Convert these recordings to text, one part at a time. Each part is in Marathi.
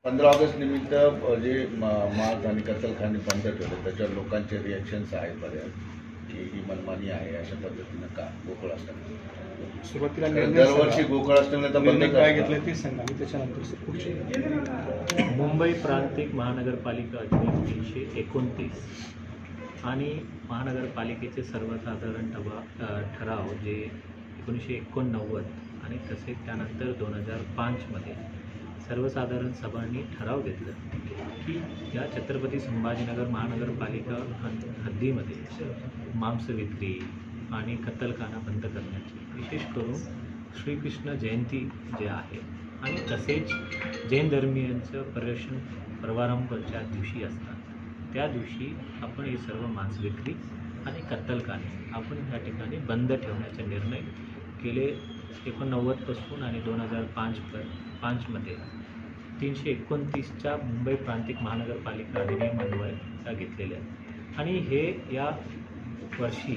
15 ऑगस्ट निमित्त जे मांस आणि कत्तलखाने बंद ठेवले त्याच्यावर लोकांचे रिॲक्शन्स आहेत बऱ्याच की ही मनमानी आहे अशा पद्धतीनं का गोकुळाष्टमी सुरुवातीला दरवर्षी गोकुळाष्टमी तर बंद काय घेतलं ते सांगा आणि त्याच्यानंतर पुढचे. मुंबई प्रांतिक महानगरपालिका अधिनियम 329 आणि महानगरपालिकेचे सर्वसाधारण ठराव जे 1989 आणि तसेच त्यानंतर 2005मध्ये सर्वसाधारण सभांनी ठराव घेतला की या छत्रपती संभाजीनगर महानगरपालिका हद्दीमध्ये मांस विक्री आणि कत्तलखाना बंद करण्याची, विशेष करून श्रीकृष्ण जयंती जे आहे आणि तसेच जैन धर्मीयांचं पर्यटन पर्वारंभ ज्या दिवशी असतात त्या दिवशी आपण हे सर्व मांस विक्री आणि कत्तलखाने आपण या ठिकाणी बंद ठेवण्याचा निर्णय गेले 89 पासून आणि 2005मध्ये 329च्या मुंबई प्रांतिक महानगरपालिका अधिनियम अन्वय घेतलेले आहेत. आणि हे या वर्षी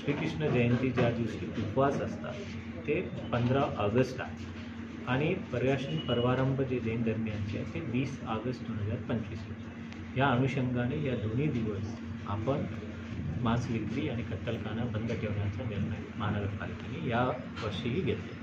श्रीकृष्ण जयंती ज्या दिवशी उपवास असतात ते 15 ऑगस्ट आहे आणि पर्यटन पर्वारंभ जे जैन धर्मियांचे आहे ते 20 ऑगस्ट 2025 रोजी. या अनुषंगाने या दोन्ही दिवस आपण मांस विक्री आणि कत्तलखाना बंद ठेवण्याचा निर्णय महानगरपालिकेने या वर्षीही घेतला.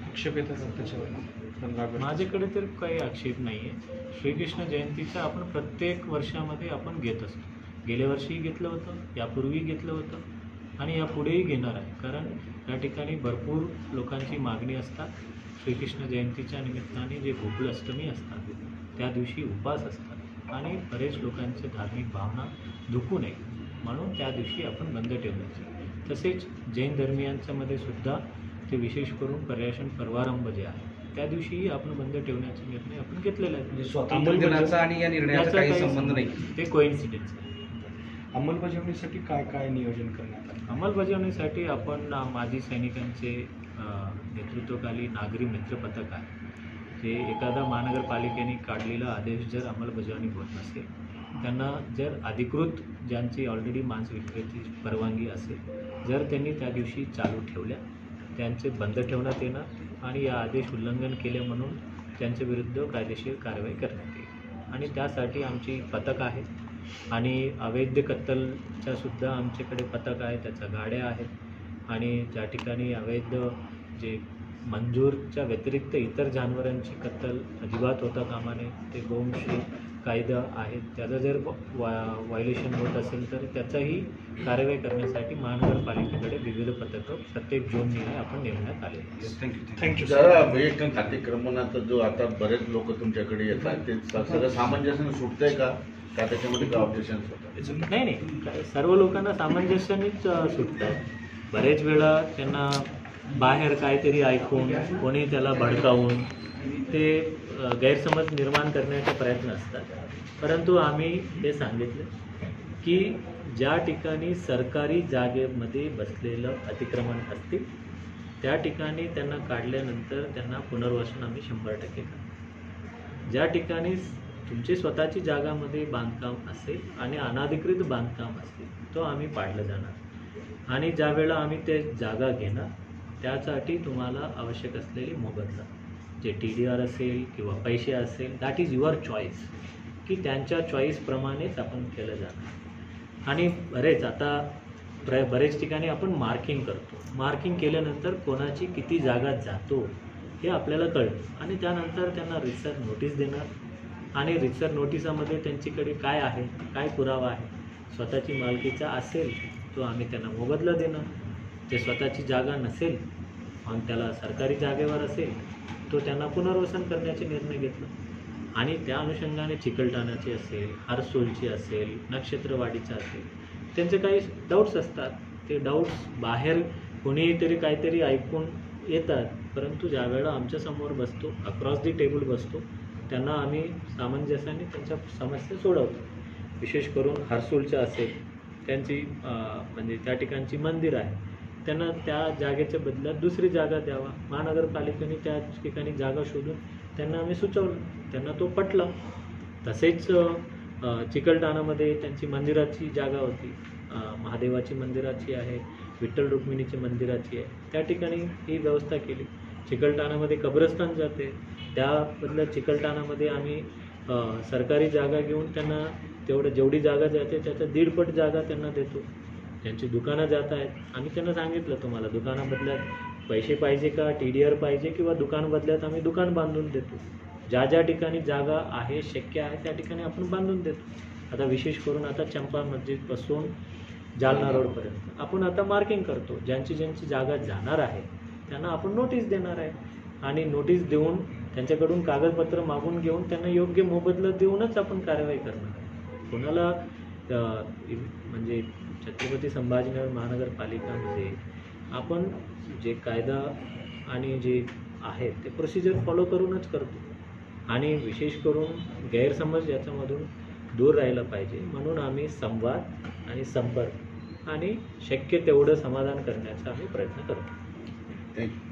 आक्षेप येतात त्याच्यावर? माझ्याकडे तर काही आक्षेप नाही आहे. श्रीकृष्ण जयंतीचा आपण प्रत्येक वर्षामध्ये आपण घेत असतो. गेल्या वर्षीही घेतलं होतं, यापूर्वी घेतलं होतं आणि यापुढेही घेणार आहे. कारण या ठिकाणी भरपूर लोकांची मागणी असतात. श्रीकृष्ण जयंतीच्या निमित्ताने जे गोकुळाष्टमी असतात त्या दिवशी उपवास असतात आणि बरेच लोकांचे धार्मिक भावना दुखू नये म्हणून त्या दिवशी आपण बंद ठेवण्याचे. तसेच जैन धर्मियांच्यामध्ये सुद्धा ते विशेष करून पर्यटन पर्वारंभ जे आहे त्या दिवशीही आपण बंद ठेवण्याचा निर्णय आपण घेतलेला आहे. म्हणजे स्वातंत्र्य दिनाचा आणि या निर्णयाचा काही संबंध नाही, ते कोइन्सिडेन्स आहे. अंमलबजावणीसाठी काय काय नियोजन करण्यात आलं? अंमलबजावणीसाठी आपण माजी सैनिकांचे नेतृत्वाखाली नागरी मित्र पथक आहे. जे एखादा महानगरपालिकेने काढलेला आदेश जर अंमलबजावणी होत नसेल त्यांना जर अधिकृत ज्यांची ऑलरेडी मांस विक्रीची परवानगी असेल जर त्यांनी त्या दिवशी चालू ठेवल्या त्यांचे बंद ठेवण्यात येणार आणि या आदेश उल्लंघन केले म्हणून त्यांच्या विरुद्ध कायदेशीर कारवाई करण्यात येईल. आणि त्यासाठी आमची पथक आहे आणि अवैध कत्तलच्या सुद्धा आमच्याकडे पथक आहे, त्याच्या गाड्या आहेत आणि ज्या ठिकाणी अवैध जे मंजूरच्या व्यतिरिक्त इतर जनावरांची कत्तल अजिबात होता कामा नये ते गोवंश कायदा आहे त्याचं जर व्हायोलेशन होत असेल तर त्याचाही कारवाई करण्यासाठी महानगरपालिकेकडे विविध पथकं प्रत्येक झोनने आपण नेमण्यात आले. थँक्यू. जरा एक अतिक्रमणाचा जो आता बरेच लोक तुमच्याकडे येतात ते सगळं सामंजस्याने सुटतंय का त्याच्यामध्ये काय ऑब्जेक्शन्स होतात? नाही, सर्व लोकांना सामंजस्यानेच सुटतात. बरेच वेळा त्यांना बाहेर काहीतरी ऐकून कोणी त्याला भडकावून ते गैरसमज निर्माण करण्याचे प्रयत्न असतात. परंतु आम्ही हे सांगितलं की ज्या ठिकाणी सरकारी जागेमध्ये बसलेलं अतिक्रमण असतील त्या ठिकाणी त्यांना काढल्यानंतर त्यांना पुनर्वसन आम्ही 100% करतो. ज्या ठिकाणी तुमची स्वतःची जागामध्ये बांधकाम असेल आणि अनाधिकृत बांधकाम असेल तो आम्ही पाडलं जाणार आणि ज्या वेळेला आम्ही ते जागा घेणार त्यासाठी तुम्हाला आवश्यक असलेली मोबदला जे TDR असेल किंवा पैसे असेल दॅट इज युअर चॉईस की त्यांच्या चॉईसप्रमाणेच आपण केलं जाणार. आणि बरेच ठिकाणी आपण मार्किंग करतो. मार्किंग केल्यानंतर कोणाची किती जागा जातो हे आपल्याला कळतं आणि त्यानंतर त्यांना रिसर नोटीस देणार आणि रिसर नोटिसामध्ये त्यांच्याकडे काय आहे, काय पुरावा आहे. स्वतःची मालकीचा असेल तो आम्ही त्यांना मोबदला देणार. ते स्वतःची जागा नसेल आणि त्याला सरकारी जागेवर असेल तो त्यांना पुनर्वसन करण्याचे निर्णय घेतला. आणि त्या अनुषंगाने चिकलठाणाची असेल, हरसोलची असेल, नक्षत्रवाडीचा असेल त्यांचे काही डाऊट्स असतात. ते डाऊट्स बाहेर कोणीतरी काहीतरी ऐकून येतात परंतु ज्यावेळेला आमच्यासमोर बसतो अक्रॉस दी टेबल बसतो त्यांना आम्ही सामंजस्याने त्यांच्या समस्या सोडवतो. विशेष करून हरसोलच्या असेल त्यांची म्हणजे त्या ठिकाणची मंदिर आहे त्यांना त्या जागेच्या बदल्यात दुसरी जागा द्यावा. महानगरपालिकेने त्या ठिकाणी जागा शोधून त्यांना आम्ही सुचवलं, त्यांना तो पटला. तसेच चिकलठाणामध्ये त्यांची मंदिराची जागा होती, महादेवाची मंदिराची आहे, विठ्ठल रुक्मिणीची मंदिराची आहे, त्या ठिकाणी ही व्यवस्था केली. चिकलठाणामध्ये कब्रस्तान जाते त्यामधल्या चिकलठाणामध्ये आम्ही सरकारी जागा घेऊन त्यांना जेवढी जागा जाते त्याच्या 1.5 पट जागा त्यांना देतो. त्यांची दुकानं जात आहेत, आम्ही त्यांना सांगितलं तुम्हाला दुकानाबदल्यात पैसे पाहिजे का, TDR पाहिजे किंवा दुकान बदल्यात आम्ही दुकान बांधून देतो. ज्या ज्या ठिकाणी जागा आहे, शक्य आहे त्या ठिकाणी आपण बांधून देतो. आता विशेष करून आता चंपा मस्जिदपासून जालना रोडपर्यंत आपण आता मार्किंग करतो. ज्यांची जागा जाणार आहे त्यांना आपण नोटीस देणार आहे आणि नोटीस देऊन त्यांच्याकडून कागदपत्र मागून घेऊन त्यांना योग्य मोबदला देऊनच आपण कारवाई करणार आहे. कोणाला म्हणजे छत्रपती संभाजीनगर महानगरपालिकामध्ये आपण जे कायदा आणि जे आहेत ते प्रोसिजर फॉलो करूनच करतो आणि विशेष करून गैरसमज याच्यामधून दूर राहिलं पाहिजे म्हणून आम्ही संवाद आणि संपर्क आणि शक्य तेवढं समाधान करण्याचा आम्ही प्रयत्न करतो. थँक्यू.